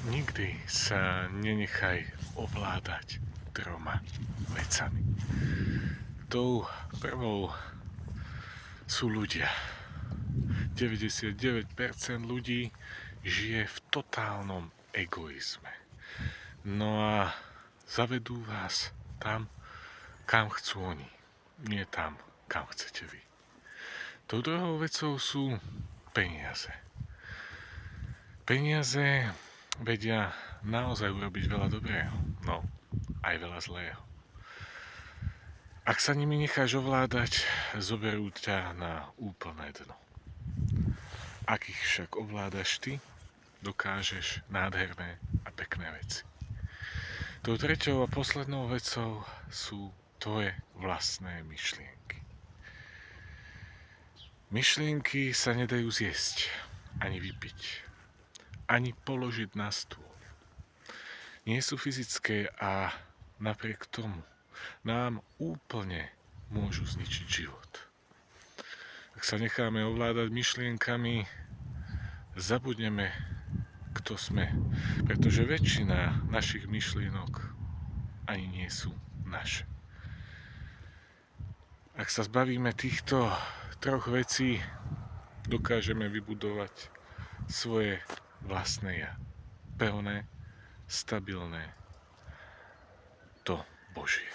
Nikdy sa nenechaj ovládať troma vecami. Tou prvou sú ľudia. 99% ľudí žije v totálnom egoizme. No a zavedú vás tam, kam chcú oni. Nie tam, kam chcete vy. Tou druhou vecou sú peniaze. Peniaze vedia naozaj urobiť veľa dobrého, no aj veľa zlého. Ak sa nimi necháš ovládať, zoberú ťa na úplné dno. Ak ich však ovládaš ty, dokážeš nádherné a pekné veci. Tou treťou a poslednou vecou sú tvoje vlastné myšlienky. Myšlienky sa nedajú zjesť, ani vypiť, ani položiť na stôl. Nie sú fyzické a napriek tomu nám úplne môžu zničiť život. Ak sa necháme ovládať myšlienkami, zabudneme, kto sme, pretože väčšina našich myšlienok ani nie sú naše. Ak sa zbavíme týchto troch vecí, dokážeme vybudovať svoje vlastné ja. Pevné, stabilné, to Božie.